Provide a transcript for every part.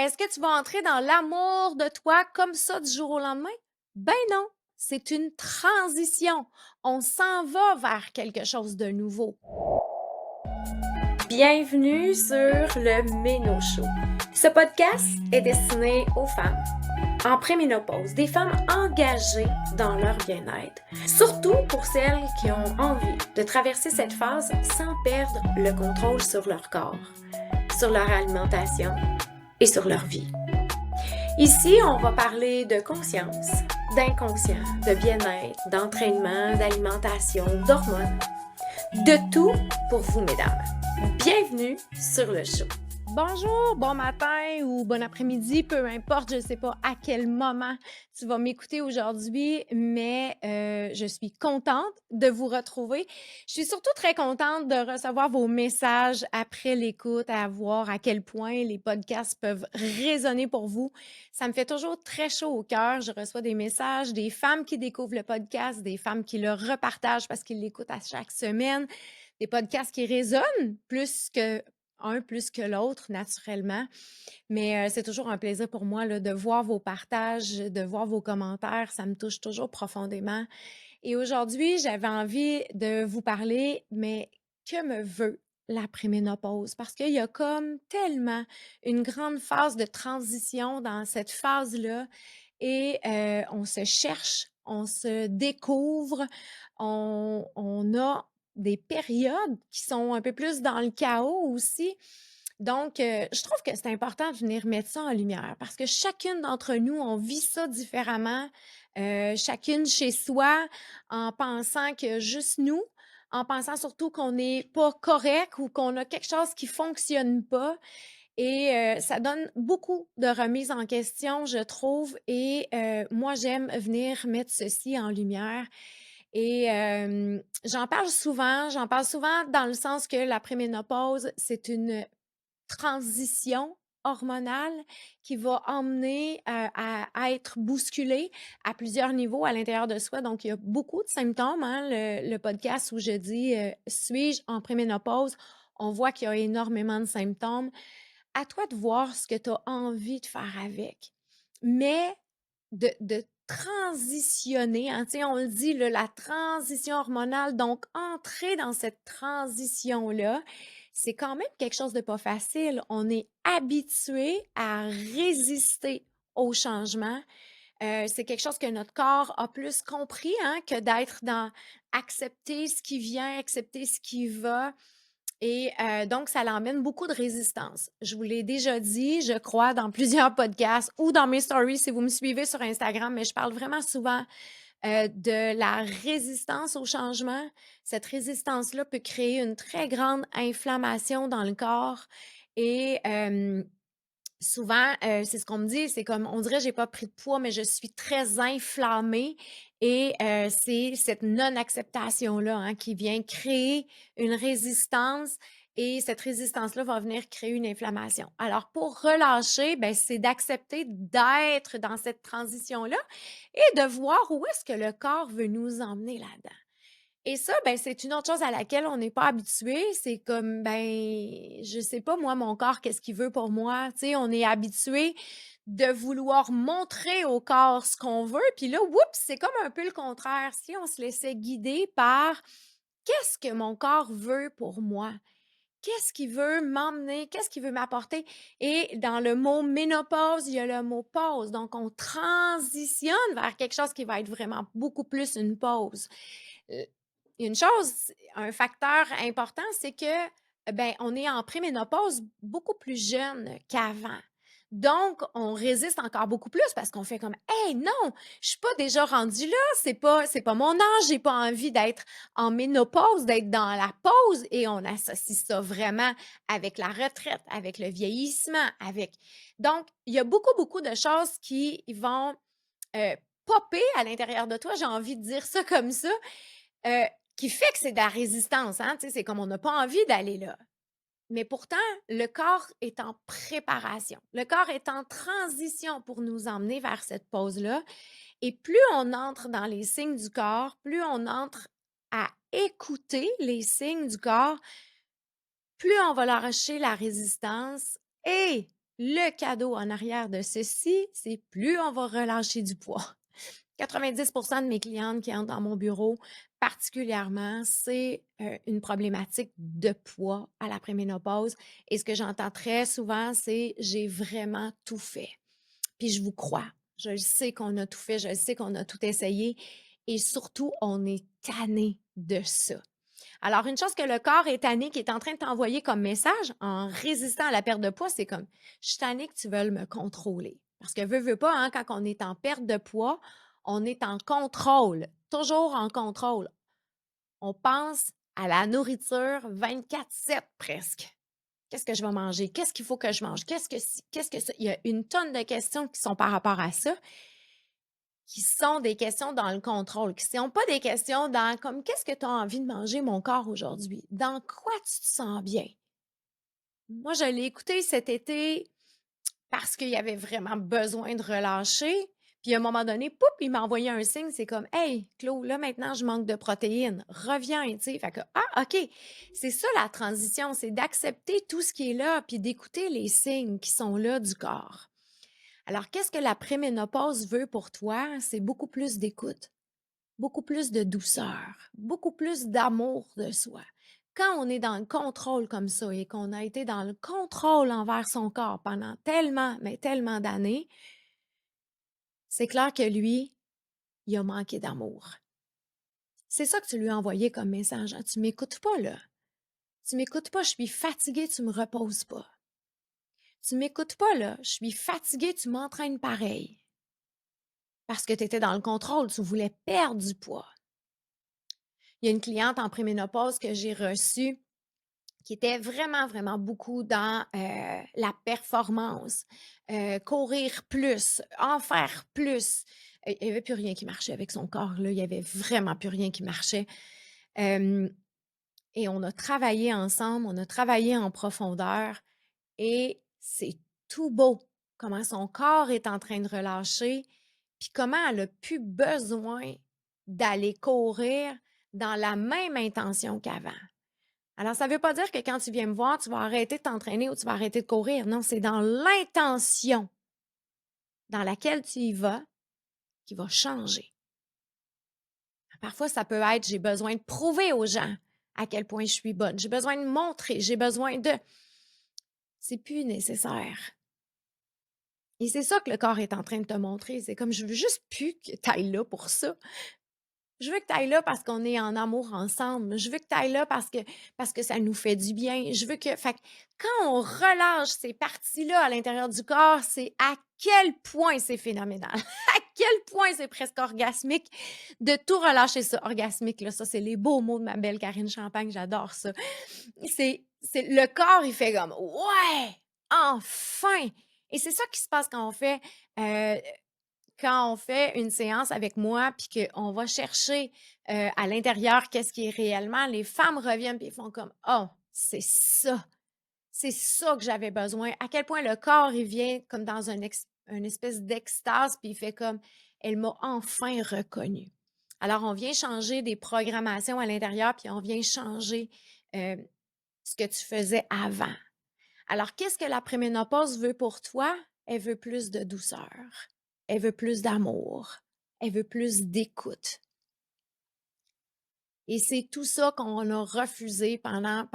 Est-ce que tu vas entrer dans l'amour de toi comme ça du jour au lendemain? Ben non, c'est une transition. On s'en va vers quelque chose de nouveau. Bienvenue sur le Méno Show. Ce podcast est destiné aux femmes en préménopause, des femmes engagées dans leur bien-être. Surtout pour celles qui ont envie de traverser cette phase sans perdre le contrôle sur leur corps, sur leur alimentation et sur leur vie. Ici, on va parler de conscience, d'inconscient, de bien-être, d'entraînement, d'alimentation, d'hormones. De tout pour vous, mesdames. Bienvenue sur le show. Bonjour, bon matin ou bon après-midi, peu importe, je ne sais pas à quel moment tu vas m'écouter aujourd'hui, mais je suis contente de vous retrouver. Je suis surtout très contente de recevoir vos messages après l'écoute, à voir à quel point les podcasts peuvent résonner pour vous. Ça me fait toujours très chaud au cœur. Je reçois des messages, des femmes qui découvrent le podcast, des femmes qui le repartagent parce qu'ils l'écoutent à chaque semaine, des podcasts qui résonnent plus que l'autre, naturellement. Mais c'est toujours un plaisir pour moi là, de voir vos partages, de voir vos commentaires. Ça me touche toujours profondément. Et aujourd'hui, j'avais envie de vous parler, mais que me veut la préménopause? Parce qu'il y a comme tellement une grande phase de transition dans cette phase-là et on se cherche, on se découvre, on a des périodes qui sont un peu plus dans le chaos aussi. Donc, je trouve que c'est important de venir mettre ça en lumière parce que chacune d'entre nous, on vit ça différemment, chacune chez soi, en pensant que juste nous, en pensant surtout qu'on n'est pas correct ou qu'on a quelque chose qui fonctionne pas et ça donne beaucoup de remises en question, je trouve et moi, j'aime venir mettre ceci en lumière et j'en parle souvent dans le sens que la préménopause, c'est une transition hormonale qui va emmener, à être bousculée à plusieurs niveaux à l'intérieur de soi. Donc, il y a beaucoup de symptômes, hein, le podcast où je dis, «Suis-je en préménopause?» On voit qu'il y a énormément de symptômes. À toi de voir ce que tu as envie de faire avec. Mais de transitionner, hein, tu sais, on le dit, là, la transition hormonale, donc entrer dans cette transition-là, c'est quand même quelque chose de pas facile. On est habitué à résister au changement. C'est quelque chose que notre corps a plus compris, hein, que d'être dans accepter ce qui vient, accepter ce qui va. Et donc, ça l'emmène beaucoup de résistance. Je vous l'ai déjà dit, je crois, dans plusieurs podcasts ou dans mes stories si vous me suivez sur Instagram, mais je parle vraiment souvent de la résistance au changement. Cette résistance-là peut créer une très grande inflammation dans le corps et souvent, c'est ce qu'on me dit, c'est comme on dirait j'ai pas pris de poids, mais je suis très inflammée et c'est cette non-acceptation-là, hein, qui vient créer une résistance et cette résistance-là va venir créer une inflammation. Alors pour relâcher, ben, c'est d'accepter d'être dans cette transition-là et de voir où est-ce que le corps veut nous emmener là-dedans. Et ça, ben, c'est une autre chose à laquelle on n'est pas habitué. C'est comme, ben, je sais pas, moi, mon corps, qu'est-ce qu'il veut pour moi? Tu sais, on est habitué de vouloir montrer au corps ce qu'on veut. Puis là, oups, c'est comme un peu le contraire. Si on se laissait guider par qu'est-ce que mon corps veut pour moi? Qu'est-ce qu'il veut m'emmener? Qu'est-ce qu'il veut m'apporter? Et dans le mot ménopause, il y a le mot pause. Donc, on transitionne vers quelque chose qui va être vraiment beaucoup plus une pause. Heu, une chose, un facteur important, c'est que, ben, on est en préménopause beaucoup plus jeune qu'avant. Donc, on résiste encore beaucoup plus parce qu'on fait comme: «Hey, non, je suis pas déjà rendue là, c'est pas mon âge, j'ai pas envie d'être en ménopause, d'être dans la pause» et on associe ça vraiment avec la retraite, avec le vieillissement, avec donc il y a beaucoup, beaucoup de choses qui vont, heu, popper à l'intérieur de toi, j'ai envie de dire ça comme ça, Heu, qui fait que c'est de la résistance, hein, tu sais, c'est comme on n'a pas envie d'aller là. Mais pourtant, le corps est en préparation. Le corps est en transition pour nous emmener vers cette pause-là et plus on entre dans les signes du corps, plus on entre à écouter les signes du corps, plus on va lâcher la résistance et Le cadeau en arrière de ceci, c'est plus on va relâcher du poids. 90 de mes clientes qui entrent dans mon bureau, particulièrement, c'est, une problématique de poids à la préménopause et ce que j'entends très souvent, c'est: «J'ai vraiment tout fait». Puis je vous crois. Je le sais qu'on a tout fait, je le sais qu'on a tout essayé et surtout, on est tanné de ça. Alors, une chose que le corps est tanné, qui est en train de t'envoyer comme message en résistant à la perte de poids, c'est comme: «Je suis tanné que tu veuilles me contrôler». Parce que veux pas, hein, quand on est en perte de poids, on est en contrôle, toujours en contrôle. On pense à la nourriture 24/7 presque. Qu'est-ce que je vais manger? Qu'est-ce qu'il faut que je mange? Qu'est-ce que ci? Qu'est-ce que ça? Il y a une tonne de questions qui sont par rapport à ça, qui sont des questions dans le contrôle, qui ne sont pas des questions dans comme: «Qu'est-ce que tu as envie de manger, mon corps, aujourd'hui? Dans quoi tu te sens bien?» Moi, je l'ai écouté cet été parce qu'il y avait vraiment besoin de relâcher. Puis à un moment donné, poup, il m'a envoyé un signe, c'est comme: «Hey, Claude, là, maintenant, je manque de protéines. Reviens», tu sais? Fait que: «Ah, OK». C'est ça la transition, c'est d'accepter tout ce qui est là, puis d'écouter les signes qui sont là du corps. Alors, qu'est-ce que la préménopause veut pour toi? C'est beaucoup plus d'écoute, beaucoup plus de douceur, beaucoup plus d'amour de soi. Quand on est dans le contrôle comme ça et qu'on a été dans le contrôle envers son corps pendant tellement, mais tellement d'années, c'est clair que lui, il a manqué d'amour. C'est ça que tu lui as envoyé comme message, hein. Tu m'écoutes pas, là. Tu m'écoutes pas, je suis fatiguée, tu me reposes pas. Tu m'écoutes pas, là. Je suis fatiguée, tu m'entraînes pareil. Parce que tu étais dans le contrôle, tu voulais perdre du poids. Il y a une cliente en préménopause que j'ai reçue qui était vraiment, vraiment beaucoup dans la performance, courir plus, en faire plus. Il n'y avait plus rien qui marchait avec son corps, là. Il n'y avait vraiment plus rien qui marchait. Euh, et on a travaillé ensemble, on a travaillé en profondeur et c'est tout beau comment son corps est en train de relâcher, puis comment elle a plus besoin d'aller courir dans la même intention qu'avant. Alors, ça ne veut pas dire que quand tu viens me voir, tu vas arrêter de t'entraîner ou tu vas arrêter de courir. Non, c'est dans l'intention dans laquelle tu y vas qui va changer. Parfois, ça peut être: j'ai besoin de prouver aux gens à quel point je suis bonne. J'ai besoin de montrer, j'ai besoin de. C'est plus nécessaire. Et c'est ça que le corps est en train de te montrer. C'est comme: je veux juste plus que tu ailles là pour ça. Je veux que tu ailles là parce qu'on est en amour ensemble. Je veux que tu ailles là parce que ça nous fait du bien. Je veux que. Fait que quand on relâche ces parties-là à l'intérieur du corps, c'est à quel point c'est phénoménal. À quel point c'est presque orgasmique de tout relâcher ça. Orgasmique, là, ça, c'est les beaux mots de ma belle Karine Champagne. J'adore ça. Le corps, il fait comme: ouais, enfin! Et c'est ça qui se passe euh, quand on fait une séance avec moi, puis qu'on va chercher à l'intérieur qu'est-ce qui est réellement, les femmes reviennent puis ils font comme: «Oh, c'est ça que j'avais besoin». À quel point le corps, il vient comme dans une espèce d'extase, puis il fait comme: «Elle m'a enfin reconnue». Alors, on vient changer des programmations à l'intérieur, puis on vient changer euh, ce que tu faisais avant. Alors, qu'est-ce que la préménopause veut pour toi? Elle veut plus de douceur. Elle veut plus d'amour. Elle veut plus d'écoute. Et c'est tout ça qu'on a refusé pendant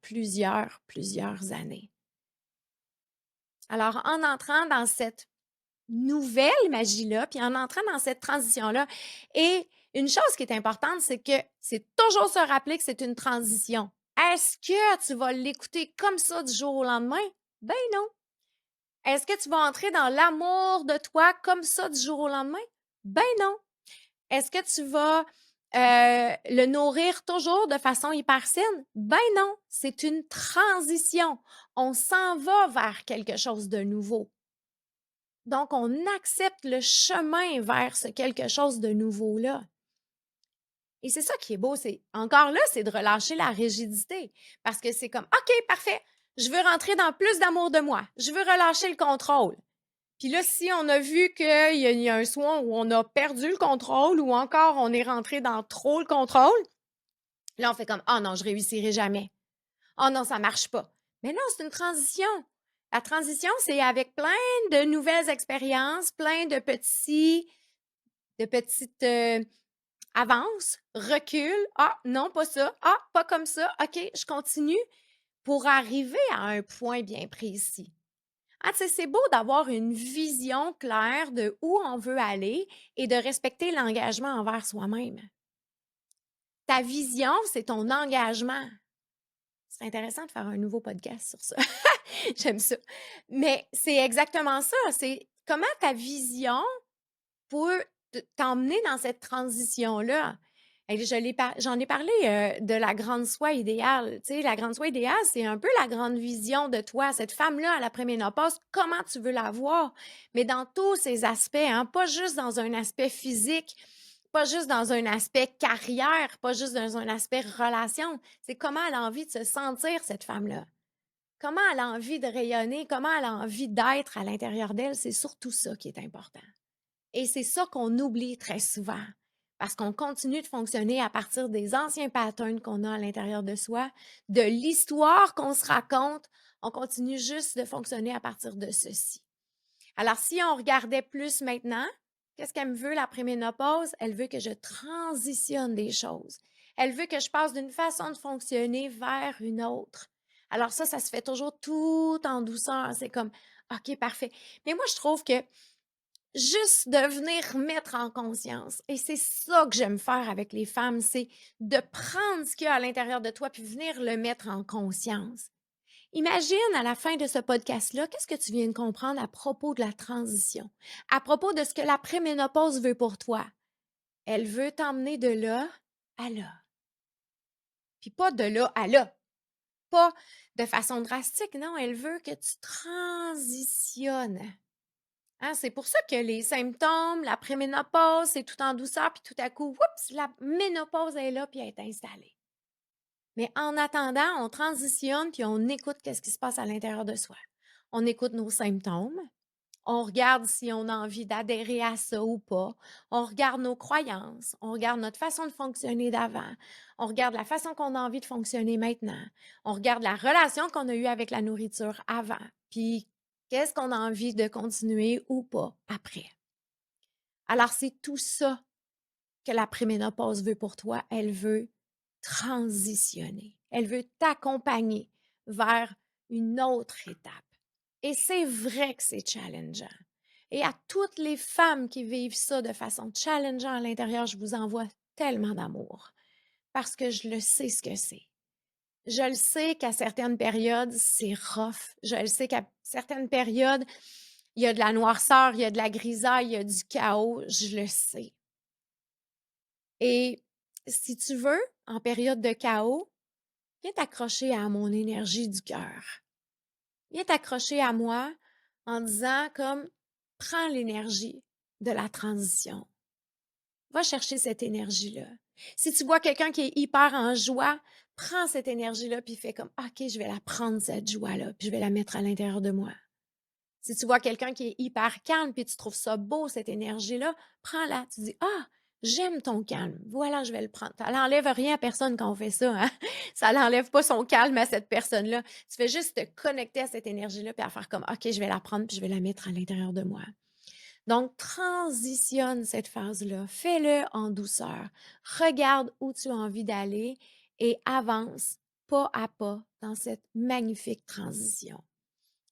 plusieurs années. Alors, en entrant dans cette nouvelle magie-là, puis en entrant dans cette transition-là, et une chose qui est importante, c'est que c'est toujours se rappeler que c'est une transition. Est-ce que tu vas l'écouter comme ça du jour au lendemain? Ben non. Est-ce que tu vas entrer dans l'amour de toi comme ça du jour au lendemain? Ben non. Est-ce que tu vas le nourrir toujours de façon hyper saine? Ben non. C'est une transition. On s'en va vers quelque chose de nouveau. Donc, on accepte le chemin vers ce quelque chose de nouveau-là. Et c'est ça qui est beau, c'est encore là, c'est de relâcher la rigidité. Parce que c'est comme: OK, parfait, je veux rentrer dans plus d'amour de moi. Je veux relâcher le contrôle. Puis là, si on a vu qu'il y a un soin où on a perdu le contrôle ou encore on est rentré dans trop le contrôle, là, on fait comme: «Ah non, je réussirai jamais. Ah non, ça marche pas». Mais non, c'est une transition. La transition, c'est avec plein de nouvelles expériences, plein de petites, avances, reculs. «Ah non, pas ça. Ah, pas comme ça. OK, je continue», pour arriver à un point bien précis. Ah, tu sais, c'est beau d'avoir une vision claire de où on veut aller et de respecter l'engagement envers soi-même. Ta vision, c'est ton engagement. Ce serait intéressant de faire un nouveau podcast sur ça. J'aime ça. Mais c'est exactement ça. C'est comment ta vision peut t'emmener dans cette transition-là. Et j'en ai parlé de la grande soi idéale. Tu sais, la grande soi idéale, c'est un peu la grande vision de toi, cette femme-là à la préménopause, comment tu veux la voir, mais dans tous ses aspects, hein, pas juste dans un aspect physique, pas juste dans un aspect carrière, pas juste dans un aspect relation. C'est comment elle a envie de se sentir, cette femme-là. Comment elle a envie de rayonner, comment elle a envie d'être à l'intérieur d'elle, c'est surtout ça qui est important. Et c'est ça qu'on oublie très souvent, parce qu'on continue de fonctionner à partir des anciens patterns qu'on a à l'intérieur de soi, de l'histoire qu'on se raconte, on continue juste de fonctionner à partir de ceci. Alors, si on regardait plus maintenant, qu'est-ce qu'elle me veut, la préménopause? Elle veut que je transitionne des choses. Elle veut que je passe d'une façon de fonctionner vers une autre. Alors ça se fait toujours tout en douceur. C'est comme, OK, parfait. Mais moi, je trouve que juste de venir mettre en conscience, et c'est ça que j'aime faire avec les femmes, c'est de prendre ce qu'il y a à l'intérieur de toi puis venir le mettre en conscience. Imagine à la fin de ce podcast-là, qu'est-ce que tu viens de comprendre à propos de la transition, à propos de ce que la préménopause veut pour toi. Elle veut t'emmener de là à là, puis pas de là à là, pas de façon drastique, non, elle veut que tu transitionnes. Hein, c'est pour ça que les symptômes, la préménopause, c'est tout en douceur, puis tout à coup, oups, la ménopause est là, puis elle est installée. Mais en attendant, on transitionne, puis on écoute qu'est-ce qui se passe à l'intérieur de soi. On écoute nos symptômes, on regarde si on a envie d'adhérer à ça ou pas. On regarde nos croyances, on regarde notre façon de fonctionner d'avant, on regarde la façon qu'on a envie de fonctionner maintenant, on regarde la relation qu'on a eue avec la nourriture avant, puis qu'est-ce qu'on a envie de continuer ou pas après. Alors, c'est tout ça que la préménopause veut pour toi. Elle veut transitionner. Elle veut t'accompagner vers une autre étape. Et c'est vrai que c'est challengeant. Et à toutes les femmes qui vivent ça de façon challengeante à l'intérieur, je vous envoie tellement d'amour parce que je le sais ce que c'est. Je le sais qu'à certaines périodes, c'est rough. Je le sais qu'à certaines périodes, il y a de la noirceur, il y a de la grisaille, il y a du chaos. Je le sais. Et si tu veux, en période de chaos, viens t'accrocher à mon énergie du cœur. Viens t'accrocher à moi en disant comme prends l'énergie de la transition. Va chercher cette énergie-là. Si tu vois quelqu'un qui est hyper en joie, prends cette énergie-là puis fais comme OK, je vais la prendre cette joie-là, puis je vais la mettre à l'intérieur de moi. Si tu vois quelqu'un qui est hyper calme puis tu trouves ça beau, cette énergie-là, prends-la. Tu dis, ah, j'aime ton calme. Voilà, je vais le prendre. Ça n'enlève rien à personne quand on fait ça. Hein? Ça n'enlève pas son calme à cette personne-là. Tu fais juste te connecter à cette énergie-là puis à faire comme, OK, je vais la prendre puis je vais la mettre à l'intérieur de moi. Donc, transitionne cette phase-là. Fais-le en douceur. Regarde où tu as envie d'aller et avance pas à pas dans cette magnifique transition.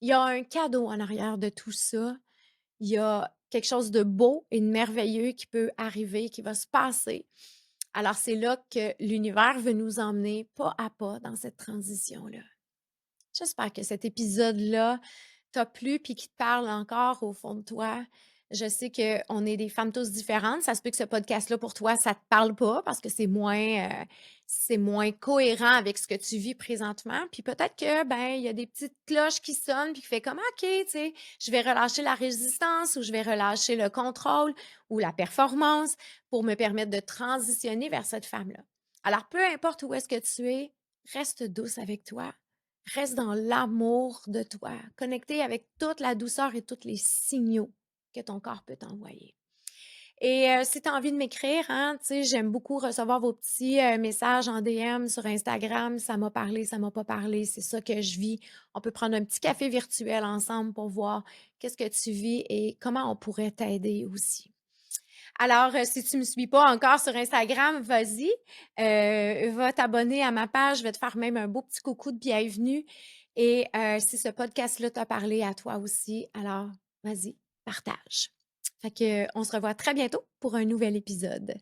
Il y a un cadeau en arrière de tout ça. Il y a quelque chose de beau et de merveilleux qui peut arriver, qui va se passer. Alors, c'est là que l'univers veut nous emmener pas à pas dans cette transition-là. J'espère que cet épisode-là t'a plu puis qui te parle encore au fond de toi. Je sais qu'on est des femmes tous différentes. Ça se peut que ce podcast-là, pour toi, ça te parle pas parce que c'est moins cohérent avec ce que tu vis présentement. Puis peut-être que, ben, il y a des petites cloches qui sonnent puis qui fait comme, OK, tu sais, je vais relâcher la résistance ou je vais relâcher le contrôle ou la performance pour me permettre de transitionner vers cette femme-là. Alors, peu importe où est-ce que tu es, reste douce avec toi. Reste dans l'amour de toi, connecté avec toute la douceur et tous les signaux que ton corps peut t'envoyer. Et si tu as envie de m'écrire, hein, tu sais, j'aime beaucoup recevoir vos petits, messages en DM sur Instagram. Ça m'a parlé, ça m'a pas parlé, c'est ça que je vis. On peut prendre un petit café virtuel ensemble pour voir qu'est-ce que tu vis et comment on pourrait t'aider aussi. Alors, si tu me suis pas encore sur Instagram, vas-y, va t'abonner à ma page. Je vais te faire même un beau petit coucou de bienvenue et si ce podcast-là t'a parlé à toi aussi, alors vas-y, partage. Fait que, on se revoit très bientôt pour un nouvel épisode.